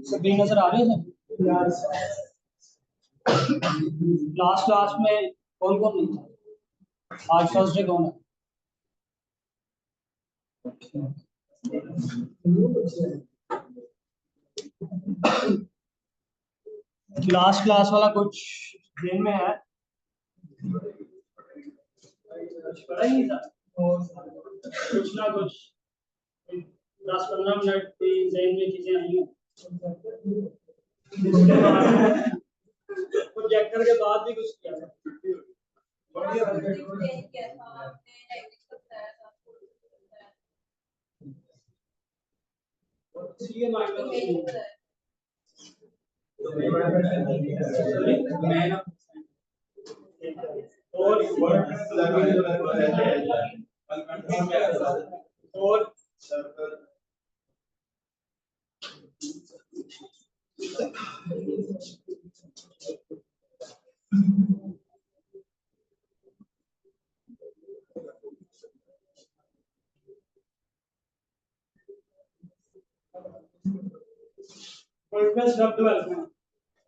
सभी नजर आ रहे हैं। क्लास में कौन कौन नहीं था? आज फर्स्ट डे कौन है? क्लास वाला कुछ दिन में है, पता ही नहीं था। कुछ ना कुछ 10-15 मिनट की ज़हन में चीजें आई हैं, प्रोजेक्टर के बाद भी कुछ किया था। और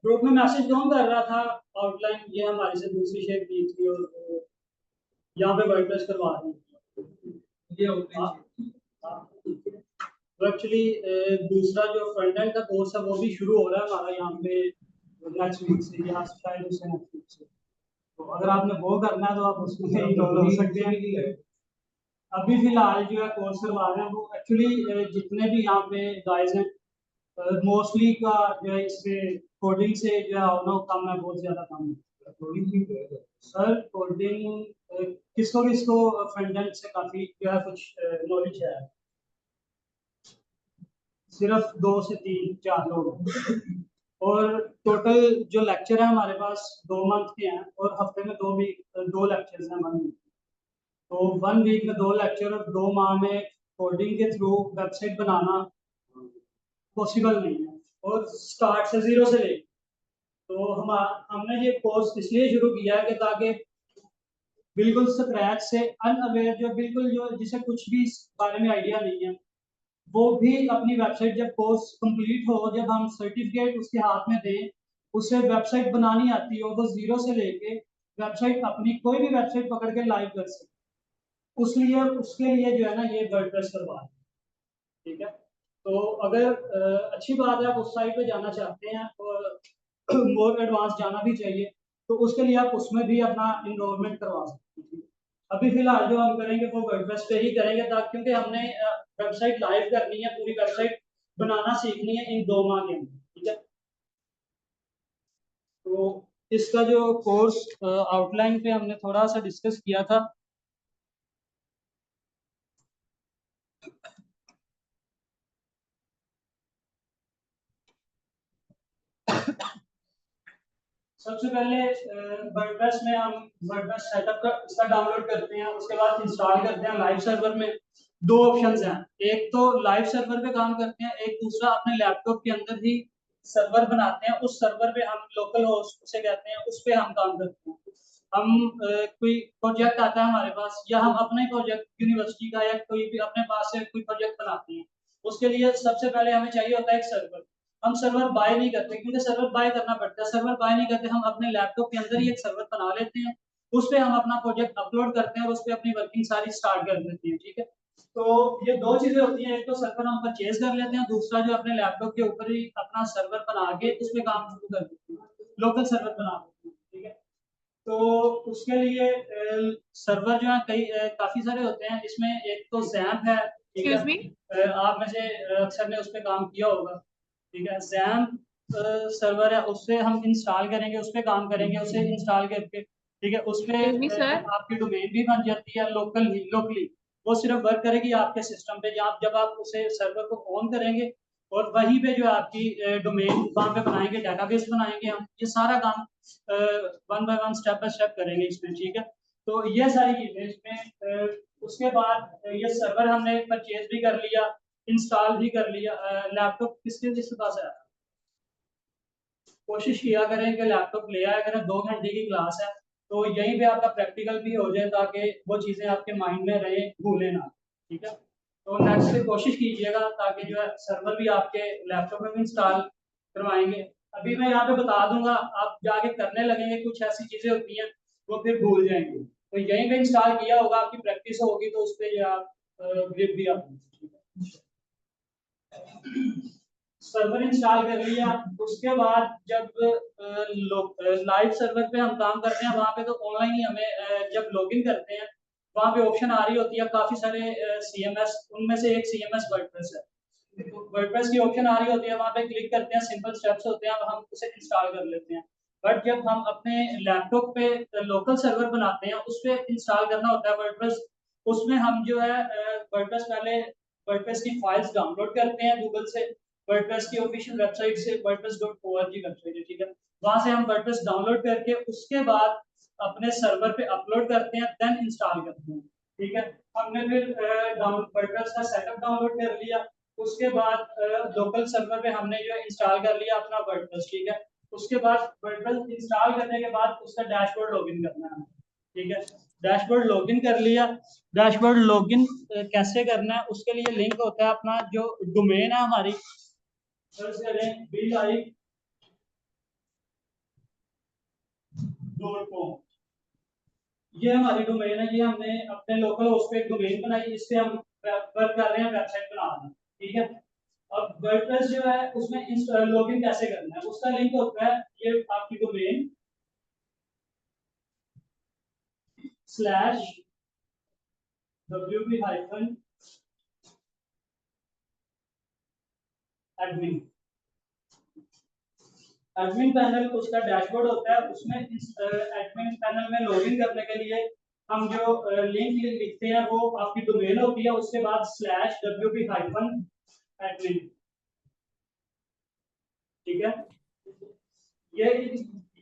ग्रुप में मैसेज कौन कर रहा था? आउटलाइन ये हमारे से दूसरी शेयर की थी और यहाँ पे वर्डप्रेस करवा रही तो एक्चुअली दूसरा जो फ्रंट एंड का कोर्स है वो भी शुरू हो रहा है हमारा यहाँ पे नेक्स्ट वीक से, या शायद उससे नेक्स्ट वीक से। तो अगर आपने वो करना है तो आप उसमें इनरोल हो सकते हैं। अभी फिलहाल जो है कोर्स करवा रहे हैं वो एक्चुअली जितने भी यहाँ पे गाइज हैं मोस्टली का जो है इससे कोडिंग से जो है ना कम है, बहुत ज्यादा कम है सर। कोडिंग किसको किसको फ्रंट एंड से काफी जो है कुछ नॉलेज है? सिर्फ 2 से 3-4 लोग। और टोटल जो लेक्चर है हमारे पास 2 मंथ के हैं और हफ्ते में 2 लेक्चर्स हैं 1 वीक। तो 1 वीक में 2 लेक्चर और 2 माह में कोडिंग के थ्रू वेबसाइट बनाना पॉसिबल नहीं है, और स्टार्ट से 0 से ले। तो हमने ये कोर्स इसलिए शुरू किया है कि ताकि बिल्कुल स्क्रैच से अनअवेयर जो बिल्कुल जो जिसे कुछ भी इस बारे में आइडिया नहीं है वो भी अपनी वेबसाइट जब कोर्स कंप्लीट हो, जब हम सर्टिफिकेट उसके हाथ में दें, उसे वेबसाइट बनानी आती हो, वो 0 से लेके वेबसाइट अपनी कोई भी वेबसाइट पकड़ के लाइव कर सकते। उसके लिए जो है ना ये वर्डप्रेस करवा, ठीक है। तो अगर अच्छी बात है आप उस साइट पे जाना चाहते हैं और मोर एडवांस जाना भी चाहिए, तो उसके लिए आप उसमें भी अपना इनरोलमेंट करवा सकते हैं। अभी फिलहाल जो हम करेंगे वो वर्डप्रेस पे ही करेंगे, ताकि क्योंकि हमने वेबसाइट लाइव करनी है, पूरी वेबसाइट बनाना सीखनी है इन 2 माह के अंदर, ठीक है। तो इसका जो कोर्स आउटलाइन पे हमने थोड़ा सा डिस्कस किया था। सबसे पहले वर्डप्रेस में हम वर्डप्रेस सेटअप का इसका डाउनलोड करते हैं, उसके बाद इंस्टॉल करते हैं। लाइव सर्वर में 2 ऑप्शंस हैं, एक तो लाइव सर्वर पे काम करते हैं, एक दूसरा अपने लैपटॉप के अंदर ही सर्वर बनाते हैं, उस सर्वर पे हम लोकल होस्ट उसे कहते हैं, उस पे हम काम करते हैं। हम कोई प्रोजेक्ट आता है हमारे पास, या हम अपने प्रोजेक्ट यूनिवर्सिटी का या कोई भी अपने पास से कोई प्रोजेक्ट बनाते हैं, उसके लिए सबसे पहले हमें चाहिए होता है एक सर्वर। हम सर्वर बाय नहीं करते, क्योंकि सर्वर बाय करना पड़ता है। सर्वर बाय नहीं करते, हम अपने लैपटॉप के अंदर ही एक सर्वर बना लेते हैं, उस पे हम अपना प्रोजेक्ट अपलोड करते हैं और उस पे अपनी वर्किंग सारी स्टार्ट कर देते हैं। ठीक है, तो ये दो चीजें होती हैं, एक तो सर्वर हम परचेज कर लेते हैं, दूसरा जो अपने लैपटॉप के ऊपर ही अपना सर्वर बना के उसमें काम शुरू कर देते हैं, लोकल सर्वर बना देते हैं। ठीक है, तो उसके लिए सर्वर जो है कई काफी सारे होते हैं। इसमें एक तो जैम्प है, ठीक एक्सक्यूज मी, है, आप में से अक्सर ने उस पर काम किया होगा। ठीक है, जैम्प सर्वर है, उससे हम इंस्टॉल करेंगे, उस पर काम करेंगे, उसे इंस्टॉल करके, ठीक है, उस पे एक्सक्यूज मी सर। आपकी डोमेन भी बन जाती है लोकली। वो सिर्फ वर्क करेगी आपके सिस्टम पे, जब आप उसे सर्वर को ऑन करेंगे और वहीं पे जो आपकी डोमेन वहां पे बनाएंगे, डेटाबेस बनाएंगे, हम ये सारा काम one by one step by step करेंगे इसमें। ठीक है, तो ये सारी चीजें इसमें उसके बाद ये सर्वर हमने परचेज भी कर लिया, इंस्टॉल भी कर लिया। लैपटॉप किसके पास है? कोशिश किया करें कि लैपटॉप ले आया करें, 2 घंटे की क्लास है, तो यहीं पे आपका प्रैक्टिकल भी हो जाए, ताकि वो चीजें आपके माइंड में रहे, भूले ना। ठीक है, तो नेक्स्ट से कोशिश कीजिएगा, ताकि जो है सर्वर भी आपके लैपटॉप में भी इंस्टॉल करवाएंगे। अभी मैं यहाँ पे बता दूंगा, आप जाके करने लगेंगे, कुछ ऐसी चीजें होती हैं वो फिर भूल जाएंगे, तो यहीं पे इंस्टॉल किया होगा, आपकी प्रैक्टिस होगी, तो उस पर जो आप ग्रिप भी आप। सर्वर इंस्टॉल कर लिया, उसके बाद जब लाइव सर्वर पे हम काम करते हैं, वहां पे तो ऑनलाइन ही हमें जब लॉगिन करते हैं, वहां पे ऑप्शन आ रही होती है काफी सारे सीएमएस, उनमें से एक सीएमएस वर्डप्रेस है। तो वर्डप्रेस की ऑप्शन आ रही होती है, वहां पे क्लिक करते हैं, सिंपल स्टेप्स होते हैं, अब हम उसे इंस्टॉल कर लेते हैं। बट जब हम अपने लैपटॉप पे लोकल सर्वर बनाते हैं, उस पे इंस्टॉल करना होता है वर्डप्रेस। उसमें हम जो है वर्डप्रेस पहले वर्डप्रेस की फाइल्स डाउनलोड करते हैं गूगल से, वर्डप्रेस की ऑफिशियल वेबसाइट से, wordpress.org वेबसाइट है। ठीक है, वहां से हम वर्डप्रेस डाउनलोड करके उसके बाद अपने सर्वर पे अपलोड करते हैं, देन इंस्टॉल करते हैं। ठीक है, हमने फिर वर्डप्रेस का सेटअप डाउनलोड कर लिया, उसके बाद लोकल सर्वर पे हमने जो इंस्टॉल कर लिया अपना वर्डप्रेस। ठीक है, उसके बाद वर्डप्रेस इंस्टॉल करने के बाद उसका डैशबोर्ड लॉगिन करना है। ठीक है, डैशबोर्ड लॉगिन कर लिया। डैशबोर्ड लॉगिन कैसे करना है, उसके लिए लिंक होता है अपना जो डोमेन है हमारी, सर्च करें BeLive.com। ये हमारी डोमेन है, ये हमने अपने लोकल होस्ट पे एक डोमेन बनाई, इस पे हम वर्क कर रहे हैं, वेबसाइट बना रहे हैं। ठीक है, अब वर्डप्रेस जो है उसमें लॉगिन कैसे करना है, उसका लिंक होता है ये आपकी डोमेन /wp-admin। एडमिन पैनल उसका डैशबोर्ड होता है, उसमें इस एडमिन पैनल में लॉगिन करने के लिए हम जो लिंक लिखते हैं वो आपकी डोमेन होती है, उसके बाद /wp-admin। ठीक है, ये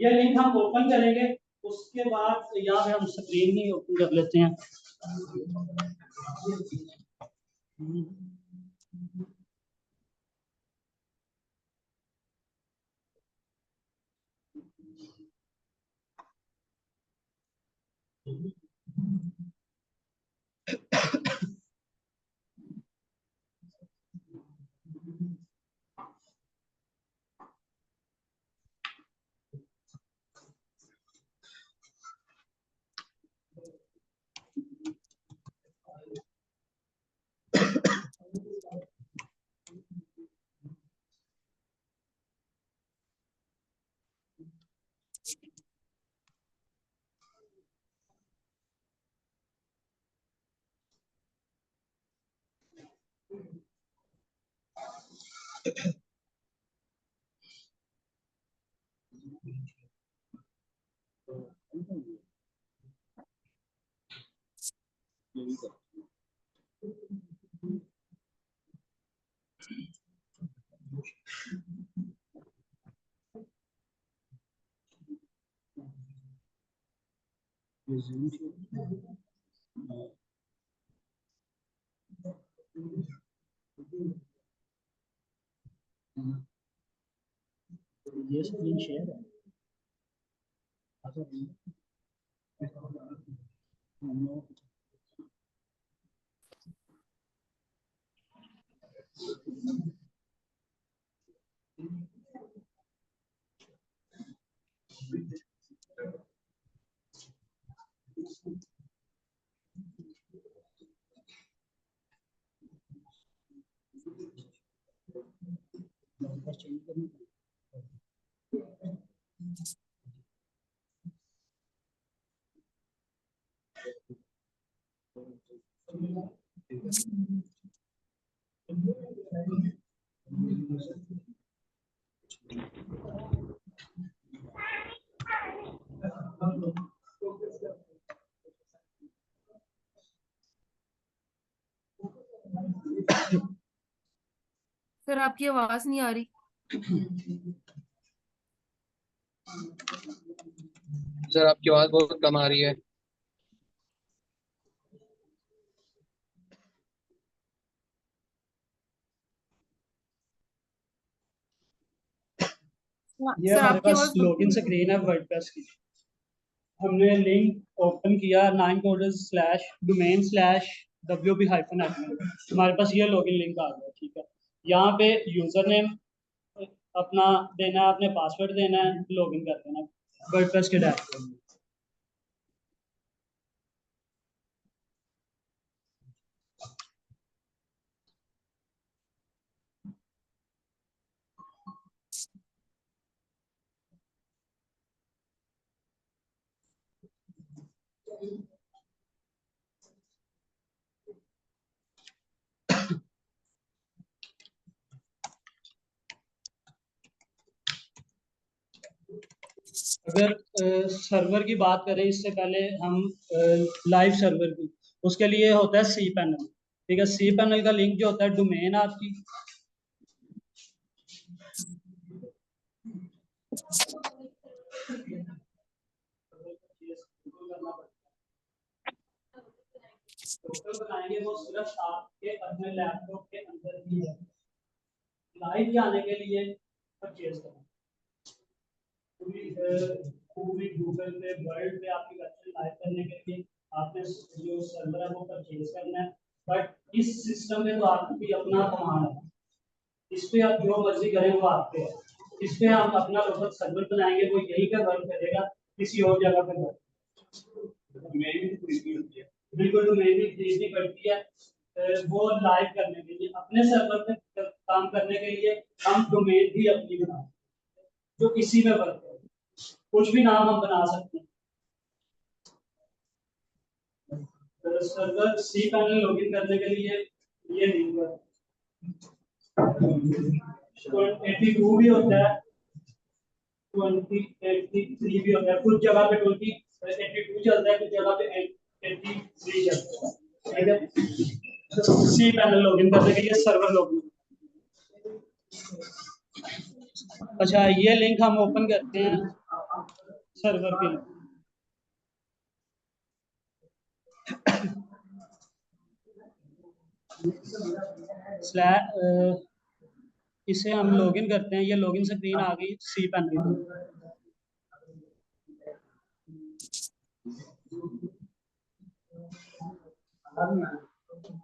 ये लिंक हम ओपन करेंगे, उसके बाद यहाँ पे हम स्क्रीन ही ओपन कर लेते हैं। ये स्क्रीन शेयर है। सर आपकी आवाज नहीं आ रही। सर आपकी आवाज बहुत कम आ रही है। ये सर हमारे आपकी पास आवाज लॉगिन स्क्रीन है वर्डप्रेस की। हमने लिंक ओपन किया 9.domain/wp-admin। हमारे पास ये लॉगिन लिंक आ गया, ठीक है। यहाँ पे यूजर नेम अपना देना है, अपने पासवर्ड देना है, लॉगिन कर देना वर्डप्रेस के डैशबोर्ड में। अगर सर्वर की बात करें, इससे पहले हम लाइव सर्वर की, उसके लिए होता है सी पैनल, ठीक है। सी पैनल का लिंक जो होता है डोमेन आपकी टोटल बनाएंगे, वो सिर्फ आपके अपने लैपटॉप के अंदर ही है। लाइव जाने के लिए परचेज करना पूरी गूगल पे वर्ल्ड पे आपकी वेबसाइट लाइव करने के लिए आपने जो सर्वर है वो परचेज करना है। बट इस सिस्टम में तो आपकी अपना कमांड है, इस पे आप जो मर्जी करें वो आपके है। इस पे हम अपना लोकल सर्वर बनाएंगे, वो यहीं पे वर्क करेगा, किसी और जगह पे वर्क बिल्कुल डोमेन भी खरीदनी पड़ती है। वो लाइव करने के लिए, अपने सर्वर पे काम करने के लिए हम डोमेन भी अपनी बनाते हैं जो किसी में वर्क करे। कुछ भी नाम हम बना सकते हैं। सर्वर सी पैनल लॉगिन करने के लिए ये लिंक है। 82 भी होता है, 2083 भी होता है, कुछ जगह पे 82 चलता है, कुछ जगह पे 83 चलता है, ठीक है। सी पैनल लॉगिन करने के लिए सर्वर लॉगिन। अच्छा, ये लिंक हम ओपन करते हैं सर्वर के लिए। इसे हम लॉगिन करते हैं, ये लॉगिन स्क्रीन आ गई सी पैनल।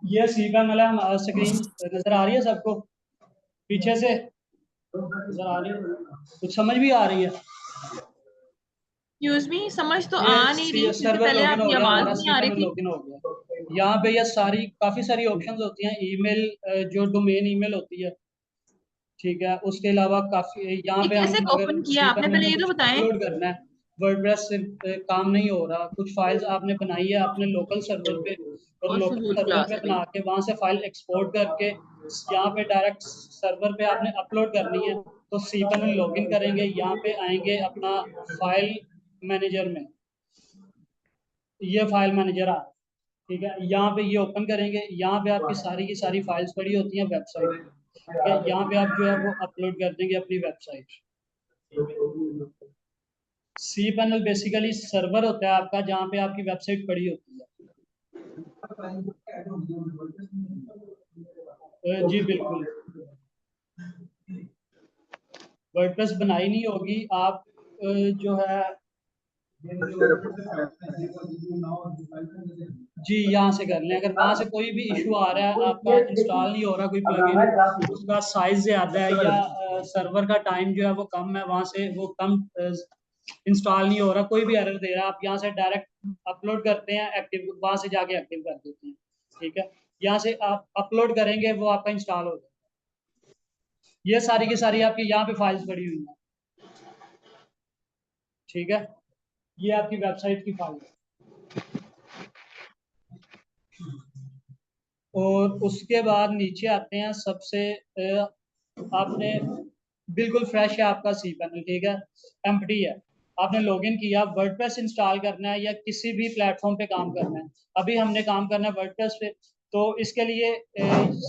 ये सी पैनल है, हमारा स्क्रीन नजर आ रही है सबको पीछे से? नजर आ रही है? कुछ समझ भी आ रही है? एक्सक्यूज मी, समझ तो आ नहीं रही क्योंकि सर्वर पहले लॉगिन हो आपकी गया आवाज हमारा, नहीं सी आ रही पैनल थी। लॉगिन हो गया। यहाँ पे ये काफी सारी ऑप्शंस होती हैं। ईमेल, जो डोमेन ईमेल होती है, ठीक है। उसके अलावा काफी यहाँ ये पे कैसे हम अगर ओपन किया सी आपने, पैनल पहले में ये तो कुछ बताएं। अपलोड करना है, वर्डप्रेस से काम नहीं हो रहा, कुछ फाइल्स आपने बनाई है अपने लोकल सर्वर पे, और और लोकल फजूल सर्वर क्लास पे है भाई। बना के वहां से फाइल एक्सपोर्ट करके यहाँ पे डायरेक्ट सर्वर पे आपने अपलोड करनी है, तो सी पैनल लॉगिन करेंगे, यहाँ पे आएंगे अपना फाइल मैनेजर में, ये फाइल मैनेजर आ, ठीक है। यहाँ पे ये ओपन करेंगे, यहाँ पे आपकी सारी की सारी फाइल्स पड़ी होती हैं वेबसाइट पे, ठीक है। यहाँ पे आप जो है वो अपलोड कर देंगे अपनी website. C panel basically server होता है आपका, जहाँ पे आपकी वेबसाइट पड़ी होती है। जी बिल्कुल। वर्डप्रेस बनाई नहीं होगी आप जो है जी यहाँ से कर लें। अगर वहां से कोई भी इशू आ रहा है, आपका इंस्टॉल नहीं हो रहा कोई प्लगइन, उसका साइज ज्यादा है या सर्वर का टाइम जो है वो कम है, वहां से वो कम इंस्टॉल नहीं हो रहा, कोई भी एरर दे रहा है, आप यहाँ से डायरेक्ट अपलोड करते हैं, एक्टिव वहां से जाके एक्टिव कर देते हैं। ठीक है, यहाँ से आप अपलोड करेंगे वो आपका इंस्टॉल हो जाएगा। ये सारी की सारी आपकी यहाँ पे फाइल्स पड़ी हुई हैं। ठीक है, ये आपकी वेबसाइट की फाइल है। और उसके बाद नीचे आते हैं सबसे आपने बिल्कुल फ्रेश है आपका सी पैनल। ठीक है, एम्प्टी है, आपने लॉगिन किया, वर्डप्रेस इंस्टॉल करना है या किसी भी प्लेटफॉर्म पे काम करना है। अभी हमने काम करना है वर्डप्रेस पे, तो इसके लिए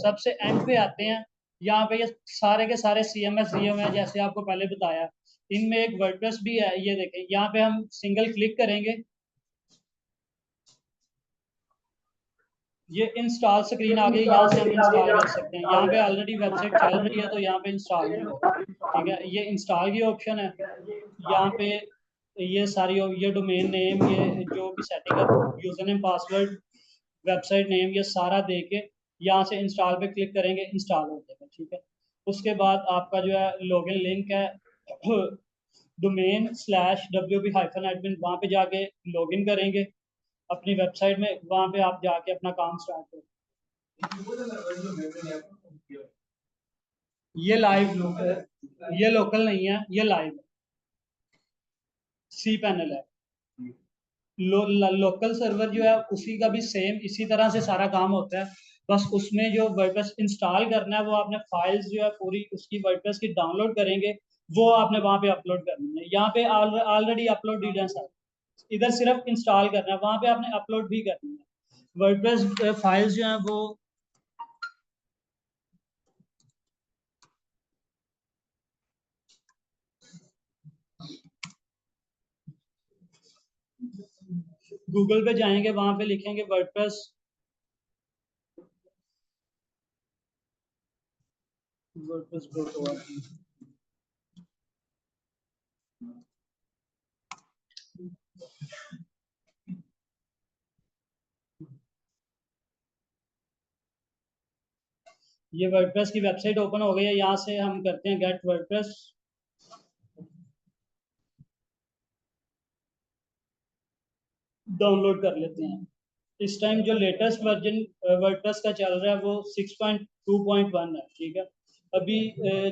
सबसे एंड पे आते हैं। यहाँ पे ये सारे के सारे CMS दिए हुए हैं जैसे आपको पहले बताया। इनमें एक वर्डप्रेस भी है, ये देखें, यहाँ पे हम सिंगल क्लिक करेंगे, ये इंस्टॉल स्क्रीन आ गई, यहाँ से हम इंस्टॉल कर सकते हैं। यहाँ पे ऑलरेडी वेबसाइट चल रही है तो यहाँ पे इंस्टॉल नहीं होगा। ठीक है, ये इंस्टॉल की ऑप्शन है। यहाँ पे ये सारी ये डोमेन नेम, ये जो भी सेटिंग है, user name, password, website name, ये सारा दे के यहाँ से इंस्टॉल पे क्लिक करेंगे, इंस्टॉल हो जाएगा। ठीक है, उसके बाद आपका जो है लॉगिन लिंक है domain/wp-admin, वहाँ पे जाके लॉगिन करेंगे अपनी वेबसाइट में, वहां पे आप जाके अपना काम स्टार्ट करें। ये लाइव, ये लोकल नहीं है, ये लाइव सी पैनल है। लोकल सर्वर जो है उसी का भी सेम इसी तरह से सारा काम होता है, बस उसमें जो वर्डप्रेस इंस्टॉल करना है वो आपने फाइल्स जो है पूरी उसकी वर्डप्रेस की डाउनलोड करेंगे, वो आपने वहां पे अपलोड करनी है। यहाँ पे ऑलरेडी अपलोडेड है सर, इधर सिर्फ इंस्टॉल करना है, वहां पे आपने अपलोड भी करनी है वर्डप्रेस फाइल्स जो है वो। गूगल पे जाएंगे, वहां पे लिखेंगे वर्डप्रेस, वर्डप्रेस ये वर्डप्रेस की वेबसाइट ओपन हो गई है। यहाँ से हम करते हैं गेट वर्डप्रेस, डाउनलोड कर लेते हैं। इस टाइम जो लेटेस्ट वर्जन वर्डप्रेस का चल रहा है वो 6.2.1 है। ठीक है, अभी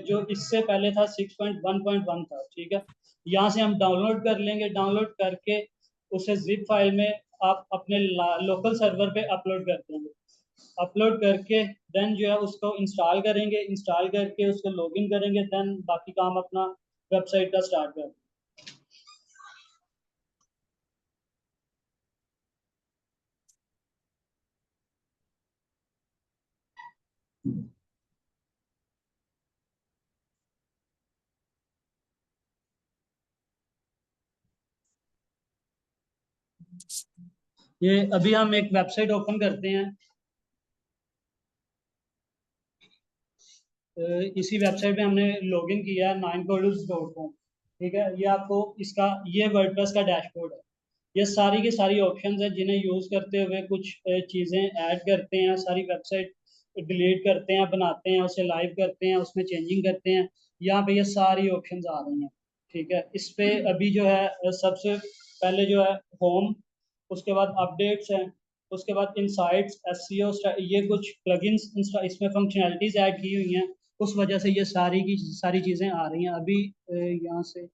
जो इससे पहले था 6.1.1 था। ठीक है, यहाँ से हम डाउनलोड कर लेंगे, डाउनलोड करके उसे जिप फाइल में आप अपने लोकल सर्वर पे अपलोड कर देंगे। अपलोड करके देन जो है उसको इंस्टॉल करेंगे, इंस्टॉल करके उसको लॉगिन करेंगे, देन बाकी काम अपना वेबसाइट का स्टार्ट करेंगे। ये अभी हम एक वेबसाइट ओपन करते हैं, इसी वेबसाइट पे हमने लॉगिन किया है 9codus.com। ठीक है, ये आपको इसका ये वर्डप्रेस का डैशबोर्ड है। ये सारी की सारी ऑप्शंस है जिन्हें यूज करते हुए कुछ चीजें ऐड करते हैं, सारी वेबसाइट डिलीट करते हैं, बनाते हैं, उसे लाइव करते हैं, उसमें चेंजिंग करते हैं। यहाँ पे ये सारी ऑप्शंस आ रही हैं। ठीक है, इस पे अभी जो है सबसे पहले जो है होम, उसके बाद अपडेट्स हैं, उसके बाद इनसाइट्स, एसईओ, ये कुछ प्लगइन्स इसमें फंक्शनैलिटीज ऐड की हुई हैं, उस वजह से ये सारी की सारी चीजें आ रही हैं। अभी यहाँ से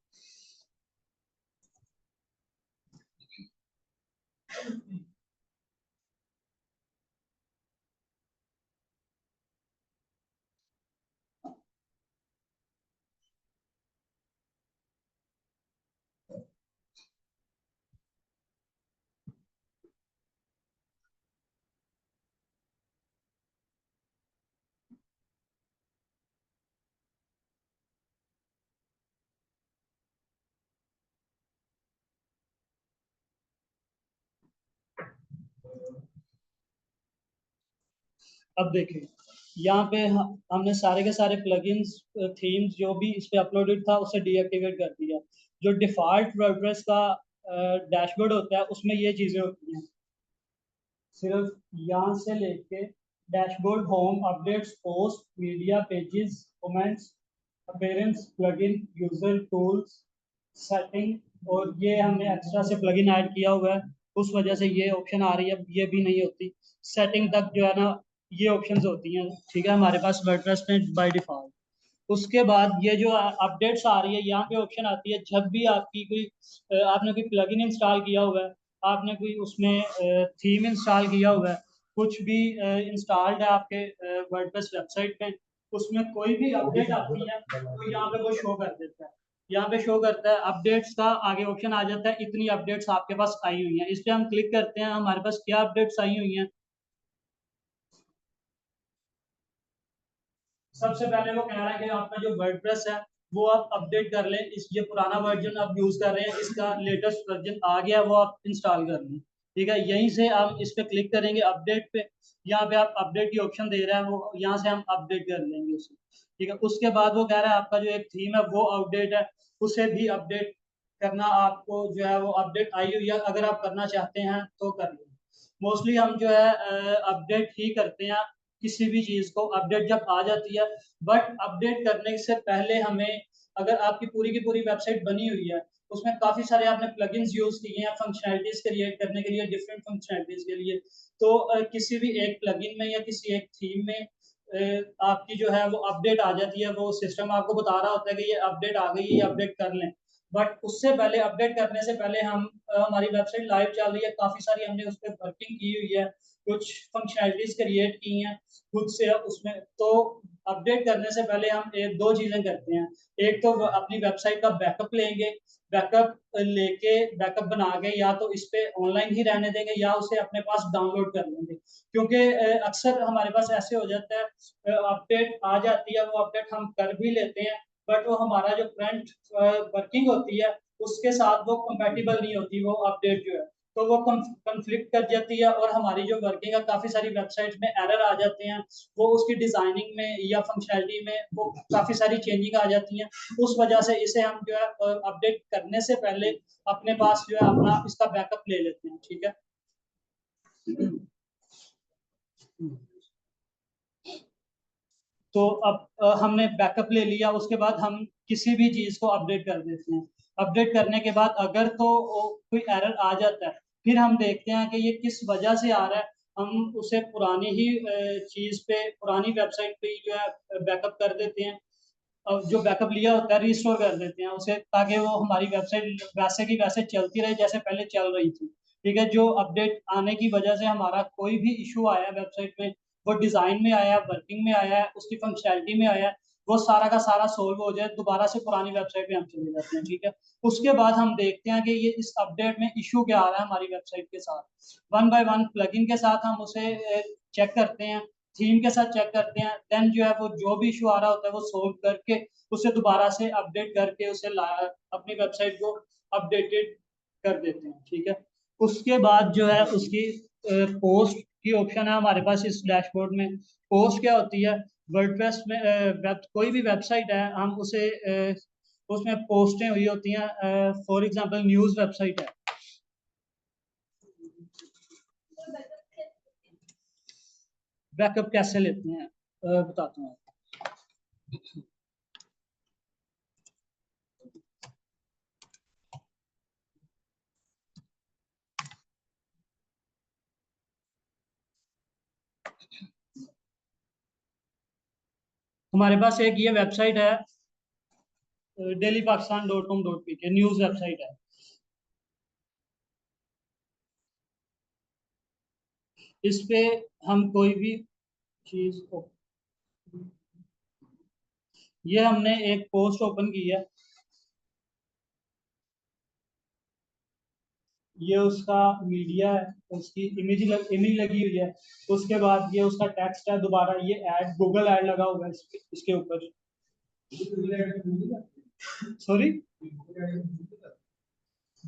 अब देखें, यहाँ पे हमने सारे के सारे प्लगइन्स थीम्स जो भी इस पे अपलोडेड था उसे डीएक्टिवेट कर दिया। जो डिफॉल्ट वर्डप्रेस का डैशबोर्ड होता है उसमें ये चीज़ें होती हैं, सिर्फ यहाँ से लेके dashboard, home, updates, post, media, pages, comments, appearance, plugin, user, tools, setting, और ये हमने एक्स्ट्रा से प्लगइन ऐड किया हुआ है, उस वजह से ये ऑप्शन आ रही है, ये भी नहीं होती। सेटिंग तक जो है ना ये ऑप्शंस होती हैं, ठीक है, हमारे पास वर्डप्रेस में बाय डिफॉल्ट। उसके बाद ये जो अपडेट्स आ रही है यहाँ पे ऑप्शन आती है, जब भी आपकी कोई आपने कोई प्लगइन इंस्टॉल किया हुआ है, आपने कोई उसमें थीम इंस्टॉल किया हुआ है, कुछ भी इंस्टॉल्ड है आपके वर्डप्रेस वेबसाइट पे, उसमें कोई भी अपडेट आती है तो यहाँ पे वो शो कर देता है। यहाँ पे शो करता है अपडेट्स का, आगे ऑप्शन आ जाता है इतनी अपडेट्स आपके पास आई हुई हैं, इस पे हम क्लिक करते हैं, हमारे पास क्या अपडेट्स आई हुई हैं। सबसे पहले वो कह रहा है कि आपका जो वर्डप्रेस है वो आप अपडेट कर लें, इस ये पुराना वर्जन आप यूज कर रहे हैं, इसका लेटेस्ट वर्जन आ गया वो आप इंस्टॉल कर लें, ठीक है। यहीं से हम इस पे क्लिक करेंगे अपडेट पे, यहाँ पे आप अपडेट की ऑप्शन दे रहा है, वो यहाँ से हम अपडेट कर लेंगे उसे, ठीक है। उसके बाद वो कह रहा है आपका जो एक थीम है वो आउटडेट है, उसे भी अपडेट करना, आपको जो है वो अपडेट आई हुई है, अगर आप करना चाहते हैं तो कर लें। मोस्टली हम जो है अपडेट ही करते हैं किसी भी चीज को, अपडेट जब आ जाती है। बट अपडेट करने से पहले हमें, अगर आपकी पूरी की पूरी वेबसाइट बनी हुई है, उसमें काफी सारे आपने प्लगइन्स यूज किए हैं फंक्शनैलिटीज क्रिएट करने के लिए, डिफरेंट फंक्शनैलिटीज के लिए, तो किसी भी एक प्लगइन में या किसी एक थीम में आपकी जो है वो अपडेट आ जाती है, वो सिस्टम आपको बता रहा होता है कि ये अपडेट आ गई, ये अपडेट कर लें। बट उससे पहले, अपडेट करने से पहले हम हमारी वेबसाइट लाइव चल रही है, काफी सारी हमने उस पर वर्किंग की हुई है, कुछ फंक्शनैलिटीज क्रिएट की हैं खुद से उसमें, तो अपडेट करने से पहले हम एक दो चीजें करते हैं। एक तो अपनी वेबसाइट का बैकअप लेंगे, बैकअप लेके, बैकअप बना के या तो इस पे ऑनलाइन ही रहने देंगे या उसे अपने पास डाउनलोड कर लेंगे, क्योंकि अक्सर हमारे पास ऐसे हो जाता है अपडेट आ जाती है, वो अपडेट हम कर भी लेते हैं, बट वो हमारा जो करंट वर्किंग होती है उसके साथ वो कंपेटिबल नहीं होती, वो अपडेट जो है, तो वो कंफ्लिक्ट कर जाती है, और हमारी जो वर्किंग है काफी सारी वेबसाइट में एरर आ जाते हैं, वो उसकी डिजाइनिंग में या फंक्शनैलिटी में वो काफी सारी चेंजिंग आ जाती हैं। उस वजह से इसे हम जो है अपडेट करने से पहले अपने पास जो है अपना इसका बैकअप ले लेते हैं, ठीक है। तो अब हमने बैकअप ले लिया, उसके बाद हम किसी भी चीज को अपडेट कर देते हैं। अपडेट करने के बाद अगर तो कोई एरर आ जाता है, फिर हम देखते हैं कि ये किस वजह से आ रहा है, हम उसे पुरानी ही चीज पे, पुरानी वेबसाइट पे ही जो है बैकअप कर देते हैं। अब जो बैकअप लिया होता है रिस्टोर कर देते हैं उसे, ताकि वो हमारी वेबसाइट वैसे की वैसे चलती रहे जैसे पहले चल रही थी, ठीक है। जो अपडेट आने की वजह से हमारा कोई भी इशू आया वेबसाइट में, वो डिजाइन में आया, वर्किंग में आया है, उसकी फंक्शनैलिटी में आया है, वो सारा का सारा सोल्व हो जाए, दोबारा से पुरानी वेबसाइट पे हम चले जाते हैं, ठीक है। उसके बाद हम देखते हैं कि ये इस अपडेट में इशू क्या आ रहा है हमारी वेबसाइट के साथ, वन बाय वन प्लगइन के साथ हम उसे चेक करते हैं, थीम के साथ चेक करते हैं, देन जो है वो जो भी इशू आ रहा होता है वो सोल्व करके उसे दोबारा से अपडेट करके उसे अपनी वेबसाइट को अपडेटेड कर देते हैं, ठीक है। उसके बाद जो है उसकी पोस्ट की ऑप्शन है हमारे पास इस डैशबोर्ड में। पोस्ट क्या होती है, वर्डप्रेस में कोई भी वेबसाइट है हम उसे उसमें पोस्टें हुई होती हैं, फॉर एग्जांपल न्यूज़ वेबसाइट है, बैकअप कैसे लेते हैं बताता हूँ। हमारे पास एक ये वेबसाइट है, dailypakistan.com.pk, न्यूज़ वेबसाइट है। इस पे हम कोई भी चीज, ये हमने एक पोस्ट ओपन की है, ये उसका मीडिया है, उसकी इमेज लगी हुई है, उसके बाद ये उसका टेक्स्ट है, दोबारा ये ऐड, गूगल ऐड लगा हुआ है इसके ऊपर। सॉरी,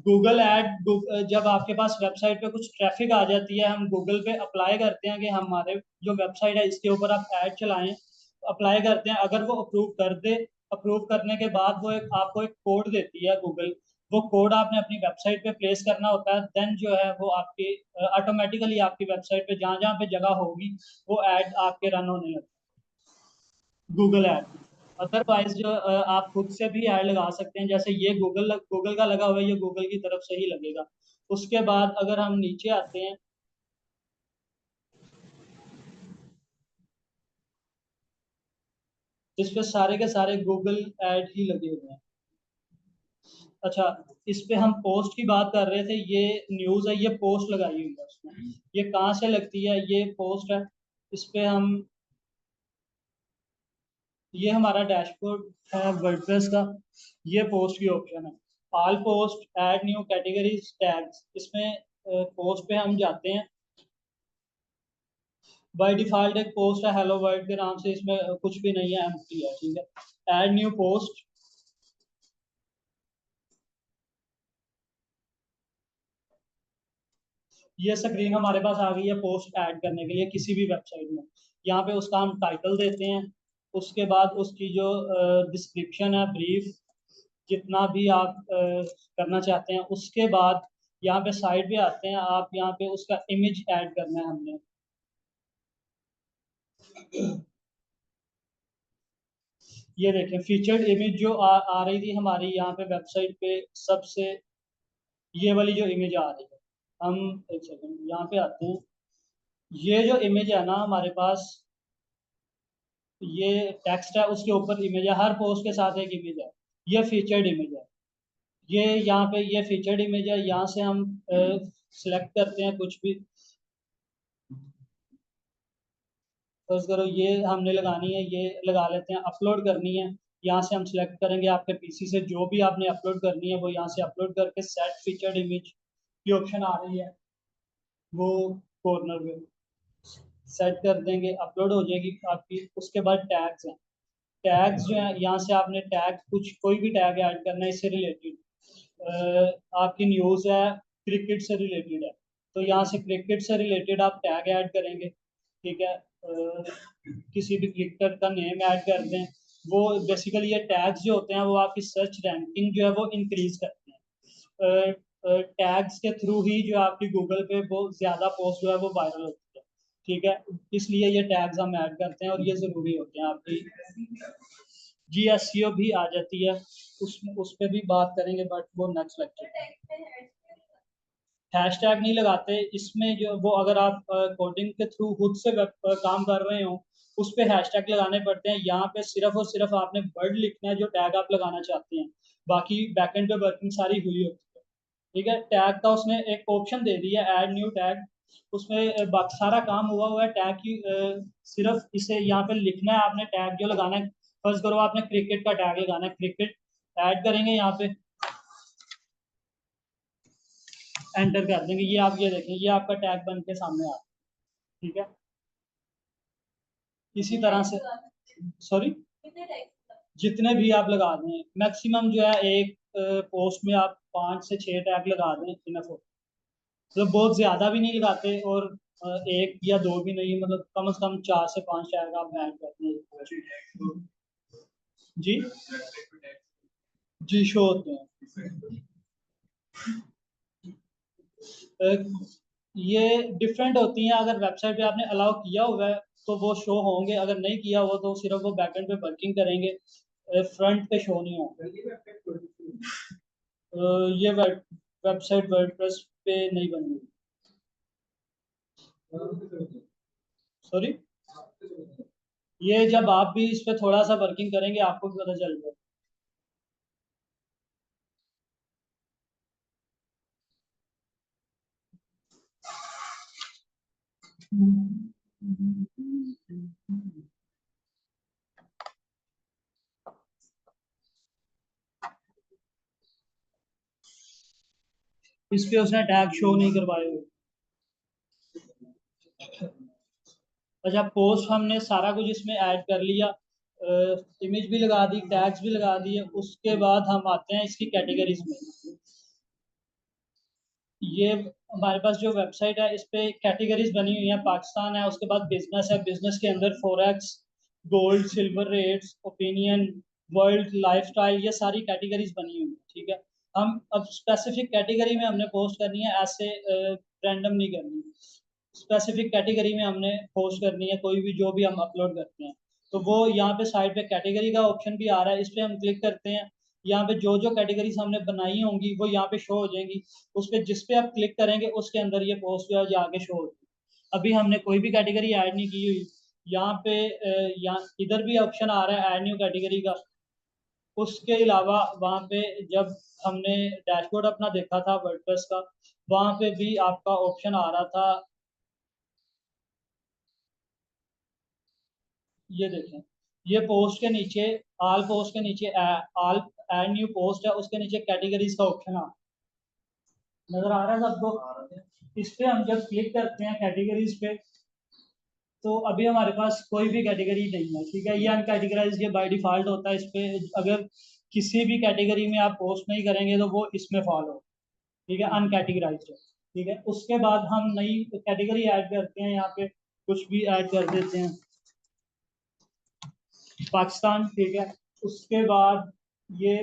गूगल ऐड, जब आपके पास वेबसाइट पे कुछ ट्रैफिक आ जाती है, हम गूगल पे अप्लाई करते हैं कि हमारे जो वेबसाइट है इसके ऊपर आप ऐड चलाएं, अप्लाई करते हैं। अगर वो अप्रूव कर दे, अप्रूव करने के बाद वो आपको एक कोड देती है गूगल, वो कोड आपने अपनी वेबसाइट पे प्लेस करना होता है। देन जो है वो आपकी ऑटोमेटिकली आपकी वेबसाइट पे जहाँ जहाँ पे जगह होगी वो ऐड आपके रन होने लगते हैं, गूगल ऐड। अदरवाइज जो आप खुद से भी ऐड लगा सकते हैं, जैसे ये गूगल का लगा हुआ है, ये गूगल की तरफ से ही लगेगा। उसके बाद अगर हम नीचे आते हैं, इस पे सारे के सारे गूगल ऐड ही लगे हुए हैं। अच्छा, इस पे हम पोस्ट की बात कर रहे थे, ये न्यूज़ है, ये पोस्ट लगाई हुई है उसमें। ये कहाँ से लगती है? ये पोस्ट है। इस पे हम, ये हमारा डैशबोर्ड है वर्डप्रेस का, ये पोस्ट की ऑप्शन है। All post, add new categories, tags, इसमें पोस्ट पे हम जाते हैं। बाय डिफॉल्ट एक पोस्ट है हेलो वर्ल्ड के नाम से, इसमें कुछ भी नहीं है, एम्प्टी है, ठीक है। ऐड न्यू पोस्ट, ये स्क्रीन हमारे पास आ गई है पोस्ट ऐड करने के लिए किसी भी वेबसाइट में। यहाँ पे उसका हम टाइटल देते हैं, उसके बाद उसकी जो डिस्क्रिप्शन है, ब्रीफ, जितना भी आप करना चाहते हैं। उसके बाद यहाँ पे साइड पे आते हैं आप, यहाँ पे उसका इमेज ऐड करना है हमने। ये देखें फीचर्ड इमेज जो आ रही थी हमारी यहाँ पे वेबसाइट पे सबसे, ये वाली जो इमेज आ रही है, हम एक सेकंड यहाँ पे आते हैं। ये जो इमेज है ना हमारे पास, ये टेक्स्ट है, उसके ऊपर इमेज है, हर पोस्ट के साथ एक इमेज है, ये फीचर्ड इमेज है। ये यहाँ पे ये फीचर्ड इमेज है, यहाँ से हम सिलेक्ट करते हैं कुछ भी। फर्ज करो ये हमने लगानी है, ये लगा लेते हैं। अपलोड करनी है, यहाँ से हम सिलेक्ट करेंगे आपके पीसी से जो भी आपने अपलोड करनी है, वो यहाँ से अपलोड करके सेट फीचर्ड इमेज की ऑप्शन आ रही है, वो कॉर्नर पे सेट कर देंगे, अपलोड हो जाएगी आपकी। उसके बाद टैग्स हैं, टैग्स जो है यहाँ से आपने टैग, कुछ कोई भी टैग ऐड करना है इससे रिलेटेड। आपकी न्यूज़ है, क्रिकेट से रिलेटेड है, तो यहाँ से क्रिकेट से रिलेटेड आप टैग ऐड करेंगे, ठीक है। किसी भी क्रिकेटर का नेम ऐड कर दें। वो बेसिकली ये टैग्स जो होते हैं वो आपकी सर्च रैंकिंग जो है वो इंक्रीज करते हैं। टैग्स के थ्रू ही जो आपकी गूगल पे बहुत ज्यादा पोस्ट जो है वो वायरल होती है, ठीक है। इसलिए ये टैग्स हम ऐड करते हैं और ये जरूरी होते हैं आपकी। जीएसईओ भी आ जाती है, उस पे भी बात करेंगे, बट वो नेक्स्ट लेक्चर। हैशटैग नहीं लगाते इसमें, जो वो अगर आप कोडिंग के थ्रू खुद से काम कर रहे हो उस पे हैशटैग लगाने पड़ते हैं। यहाँ पे सिर्फ और सिर्फ आपने वर्ड लिखना है जो टैग आप लगाना चाहते हैं, बाकी बैकएंड पे वर्किंग सारी हुई होती है, ठीक है। टैग का उसने एक ऑप्शन दे दिया, ऐड न्यू टैग, उसमें बाकी सारा काम हुआ है टैग की। सिर्फ इसे यहाँ पे लिखना है आपने, टैग जो लगाना है। फर्ज करो आपने क्रिकेट का टैग लगाना है, क्रिकेट ऐड करेंगे, यहाँ पे एंटर कर देंगे, ये आप ये देखें, ये आपका टैग बन के सामने आ रहा है, ठीक है। इसी तरह से, सॉरी, जितने भी आप लगा दें, मैक्सिमम जो है एक पोस्ट में आप 5 से 6 टैग लगा दें, इनफ हो। मतलब बहुत ज्यादा भी नहीं लगाते और एक या दो भी नहीं, मतलब कम से कम 4 से 5 टैग आप ऐड करते हैं। जी, जी शो होते हैं। अ, ये डिफरेंट होती हैं, अगर वेबसाइट पे आपने अलाउ किया हुआ है तो वो शो होंगे, अगर नहीं किया हुआ तो सिर्फ वो बैकएंड पे वर्किंग करेंगे, फ्रंट पे शो नहीं होंगे। ये वेबसाइट वर्डप्रेस पे नहीं बनी। सॉरी, ये जब आप भी इस पे थोड़ा सा वर्किंग करेंगे आपको भी पता चल जाएगा। इस पे उसने टैग शो नहीं करवाए हुए। अच्छा, पोस्ट हमने सारा कुछ इसमें ऐड कर लिया, इमेज भी लगा दी, टैग्स भी लगा दिए। उसके बाद हम आते हैं इसकी कैटेगरीज में। ये हमारे पास जो वेबसाइट है इस पे कैटेगरीज बनी हुई हैं। पाकिस्तान है, उसके बाद बिजनेस है, बिजनेस के अंदर forex, gold silver rates, opinion, world, lifestyle, ये सारी कैटेगरीज बनी हुई हैं। ठीक है, हम अब स्पेसिफिक कैटेगरी में हमने पोस्ट करनी है, ऐसे रैंडम नहीं करनी। स्पेसिफिक कैटेगरी में हमने पोस्ट करनी है कोई भी जो भी हम अपलोड करते हैं। तो वो यहाँ पे साइड पे कैटेगरी का ऑप्शन भी आ रहा है, इस पे हम क्लिक करते हैं। यहाँ पे जो जो कैटेगरीज हमने बनाई होंगी वो यहाँ पे शो हो जाएंगी। उस पे जिस पे आप क्लिक करेंगे उसके अंदर ये पोस्ट जो है आगे शो होगी। अभी हमने कोई भी कैटेगरी ऐड नहीं की हुई। यहाँ पे यहाँ इधर भी ऑप्शन आ रहा है ऐड न्यू कैटेगरी का। उसके अलावा वहाँ पे जब हमने डैशबोर्ड अपना देखा था वर्डप्रेस का, वहाँ पे भी आपका ऑप्शन आ रहा था, ये देखें, ये पोस्ट के नीचे, आल पोस्ट के नीचे आल ऐड न्यू पोस्ट है, उसके नीचे कैटेगरीज का ऑप्शन आ नजर आ रहा है सबको। इस पे हम जब क्लिक करते हैं कैटेगरीज पे, तो अभी हमारे पास कोई भी कैटेगरी नहीं है। ठीक है, ये अनकैटेगराइज ये बाय डिफॉल्ट होता है। इस पे अगर किसी भी कैटेगरी में आप पोस्ट नहीं करेंगे तो वो इसमें फॉलो, ठीक है, अनकैटेगराइज है। ठीक है, उसके बाद हम नई कैटेगरी ऐड करते हैं, यहाँ पे कुछ भी ऐड कर देते हैं, पाकिस्तान। ठीक है, उसके बाद ये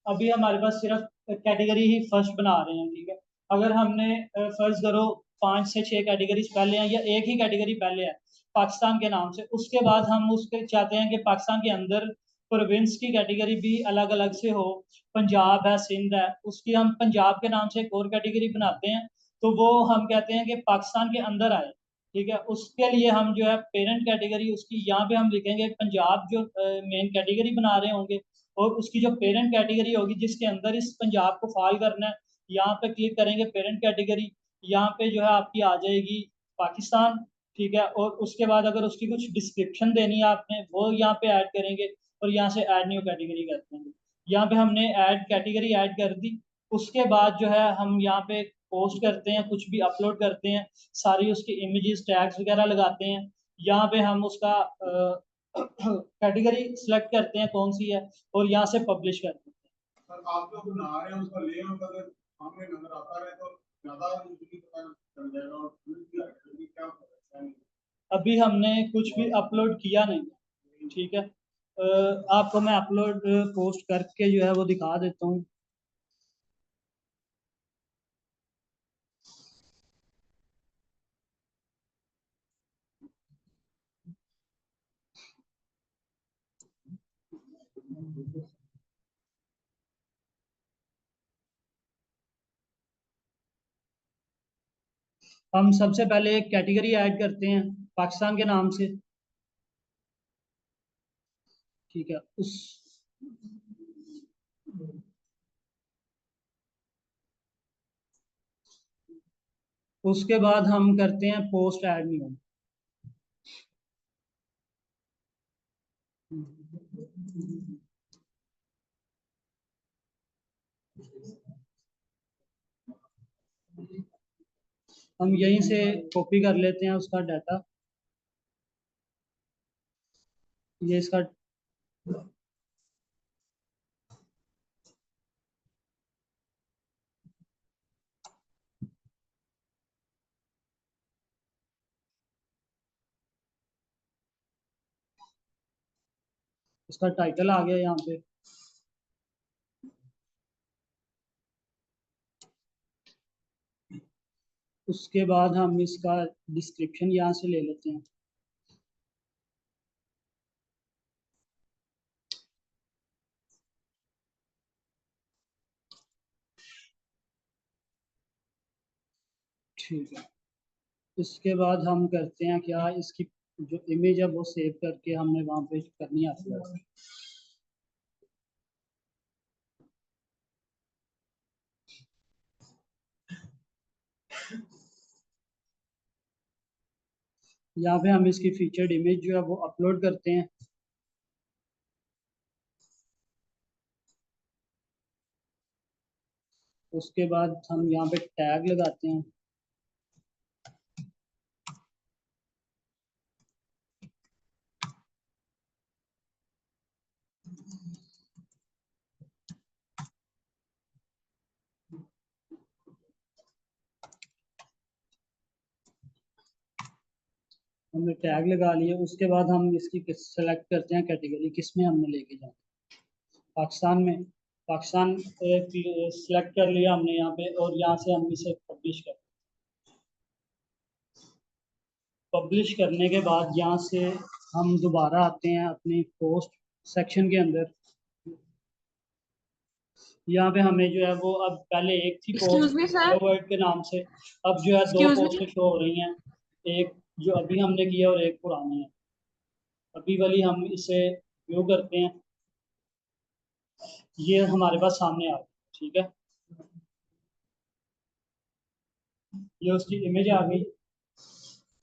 अभी हमारे पास सिर्फ कैटेगरी ही फर्स्ट बना रहे हैं। ठीक है, अगर हमने फर्ज करो 5 से 6 कैटेगरीज पहले हैं या एक ही कैटेगरी पहले है पाकिस्तान के नाम से, उसके बाद हम उसके चाहते हैं कि पाकिस्तान के अंदर प्रोविंस की कैटेगरी भी अलग अलग से हो। पंजाब है, सिंध है, उसकी हम पंजाब के नाम से एक और कैटेगरी बनाते हैं, तो वो हम कहते हैं कि पाकिस्तान के अंदर आए। ठीक है, उसके लिए हम जो है पेरेंट कैटेगरी उसकी यहाँ पे हम लिखेंगे पंजाब, जो मेन कैटेगरी बना रहे होंगे, और उसकी जो पेरेंट कैटेगरी होगी जिसके अंदर इस पंजाब को फॉल करना है, यहाँ पे क्लिक करेंगे पेरेंट कैटेगरी, यहाँ पे जो है आपकी आ जाएगी पाकिस्तान। ठीक है, और उसके बाद अगर उसकी कुछ डिस्क्रिप्शन देनी है आपने, वो यहाँ पे ऐड करेंगे, और यहाँ से ऐड न्यू कैटेगरी कर देंगे। यहाँ पे हमने ऐड कैटेगरी ऐड कर दी। उसके बाद जो है हम यहाँ पे पोस्ट करते हैं, कुछ भी अपलोड करते हैं, सारी उसकी इमेजेस टैग्स वगैरह लगाते हैं। यहाँ पे हम उसका कैटेगरी सिलेक्ट करते हैं कौन सी है, और यहाँ से पब्लिश करते हैं। सर आप जो बना रहे हैं उसका लेआउट अगर सामने नजर आता रहे तो ज्यादा इजीली पता चल जाएगा, और क्या है। अभी हमने कुछ भी अपलोड किया नहीं। ठीक है, आपको मैं अपलोड पोस्ट करके जो है वो दिखा देता हूँ। हम सबसे पहले एक कैटेगरी ऐड करते हैं पाकिस्तान के नाम से। ठीक है, उसके बाद हम करते हैं पोस्ट ऐड न्यू। हम यहीं से कॉपी कर लेते हैं उसका डाटा, ये इसका उसका टाइटल आ गया यहाँ पे। उसके बाद हम इसका डिस्क्रिप्शन यहाँ से ले लेते हैं। ठीक है, इसके बाद हम करते हैं क्या, इसकी जो इमेज है वो सेव करके हमने वहाँ पे करनी है अपलोड। यहाँ पे हम इसकी फीचर्ड इमेज जो है वो अपलोड करते हैं। उसके बाद हम यहाँ पे टैग लगाते हैं। हमने टैग लगा लिए, उसके बाद हम इसकी सेलेक्ट करते हैं कैटेगरी, किस में हमने लेके जाना है। पाकिस्तान में, पाकिस्तान सेलेक्ट कर लिया हमने यहाँ पे, और यहाँ से हम इसे पब्लिश करने के बाद यहाँ से हम दोबारा आते हैं अपनी पोस्ट सेक्शन के अंदर। यहाँ पे हमें जो है वो, अब पहले एक थी एक्सक्यूज पोस्ट मी सर, हेलो वर्ल्ड के नाम से, अब जो है दो एक्सक्यूज पोस्टें मी। शो हो रही हैं, एक जो अभी हमने किया और एक पुरानी है। अभी वाली हम इसे व्यू करते हैं, ये हमारे पास सामने आ गई, ठीक है। ये उसकी इमेज आ गई,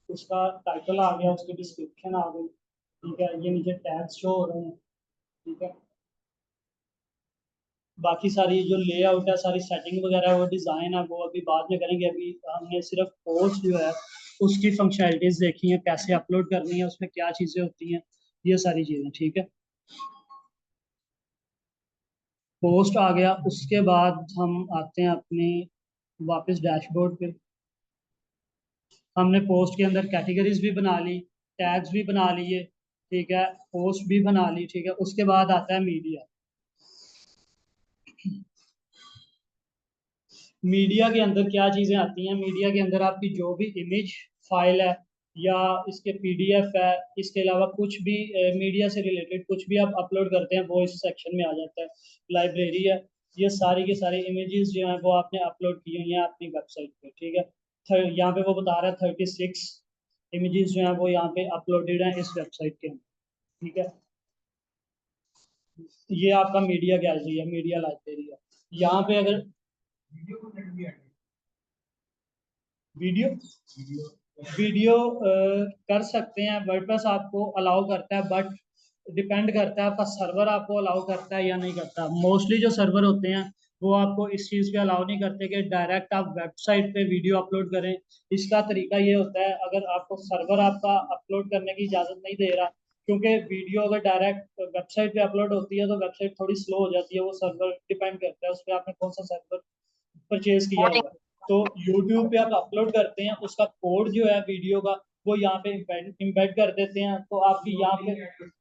उसका टाइटल आ गया, उसकी डिस्क्रिप्शन आ गई, ठीक है। ये नीचे टैग्स शो हो रहे हैं, ठीक है। बाकी सारी जो लेआउट है, सारी सेटिंग वगैरह है, वो डिज़ाइन है, वो अभी बाद में करेंगे। अभी हमने सिर्फ पोस्ट जो है उसकी फंक्शनैलिटीज़ देखी हैं, कैसे अपलोड करनी है, उसमें क्या चीज़ें होती हैं, ये सारी चीज़ें, ठीक है। पोस्ट आ गया, उसके बाद हम आते हैं अपनी वापस डैशबोर्ड पे। हमने पोस्ट के अंदर कैटेगरीज भी बना ली, टैग्स भी बना लिए, ठीक है, पोस्ट भी बना ली, ठीक है। उसके बाद आता है मीडिया। मीडिया के अंदर क्या चीज़ें आती हैं, मीडिया के अंदर आपकी जो भी इमेज फाइल है या इसके पीडीएफ है, इसके अलावा कुछ भी मीडिया से रिलेटेड कुछ भी आप अपलोड करते हैं वो इस सेक्शन में आ जाता है। लाइब्रेरी है, ये सारी की सारी इमेजेस जो हैं वो आपने अपलोड की हुई हैं अपनी वेबसाइट पे, ठीक है। यहाँ पे वो बता रहा है 36 इमेजेस जो हैं वो यहाँ पे अपलोडेड हैं इस वेबसाइट के अंदर, ठीक है। ये आपका मीडिया गैलरी है, मीडिया लाइब्रेरी है। यहाँ पे अगर वीडियो वीडियो कर सकते हैं, वर्डप्रेस आपको अलाउ करता है, बट डिपेंड करता है आपका सर्वर आपको अलाउ करता है या नहीं करता। मोस्टली जो सर्वर होते हैं वो आपको इस चीज़ पे अलाउ नहीं करते कि डायरेक्ट आप वेबसाइट पे वीडियो अपलोड करें। इसका तरीका ये होता है, अगर आपको सर्वर आपका अपलोड करने की इजाज़त नहीं दे रहा, क्योंकि वीडियो अगर डायरेक्ट वेबसाइट पे अपलोड होती है तो वेबसाइट थोड़ी स्लो हो जाती है, वो सर्वर डिपेंड करता है उस पर आपने कौन सा सर्वर परचेज किया हुआ है। तो YouTube पे आप अपलोड करते हैं, उसका कोड जो है वीडियो का वो यहाँ पे इम्बेड कर देते हैं, तो आपकी यहाँ पे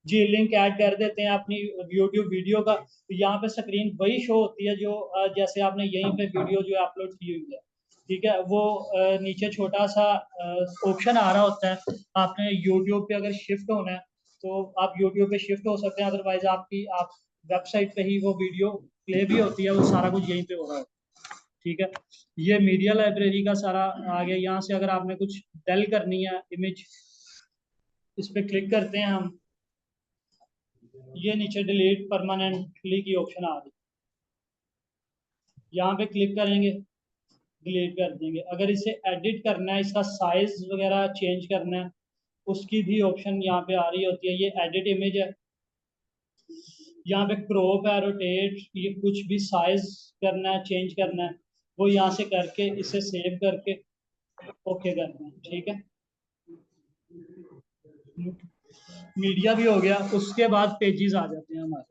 जी लिंक ऐड कर देते हैं अपनी YouTube वीडियो का, तो यहाँ पे स्क्रीन वही शो होती है जो जैसे आपने यहीं पे वीडियो जो है अपलोड की हुई है, ठीक है। वो नीचे छोटा सा ऑप्शन आ रहा होता है, आपने YouTube पे अगर शिफ्ट होना है तो आप YouTube पे शिफ्ट हो सकते हैं, अदरवाइज आप वेबसाइट पे ही वो वीडियो प्ले भी होती है, वो सारा कुछ यहीं पे हो रहा है, ठीक है। ये मीडिया लाइब्रेरी का सारा आ गया। यहाँ से अगर आपने कुछ डेल करनी है इमेज, इस पे क्लिक करते हैं हम, ये नीचे डिलीट परमानेंटली की ऑप्शन आ रही, यहाँ पे क्लिक करेंगे, डिलीट कर देंगे। अगर इसे एडिट करना है, इसका साइज वगैरह चेंज करना है, उसकी भी ऑप्शन यहाँ पे आ रही होती है। ये एडिट इमेज है, यहाँ पे क्रॉप है, रोटेट, ये कुछ भी साइज करना है, चेंज करना है, वो यहाँ से करके इसे सेव करके ओके करना है, ठीक है। मीडिया भी हो गया, उसके बाद पेजेस आ जाते हैं हमारे।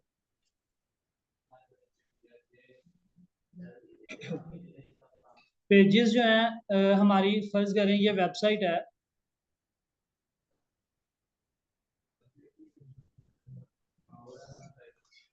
पेजेस जो हैं हमारी, फर्ज करें ये वेबसाइट है,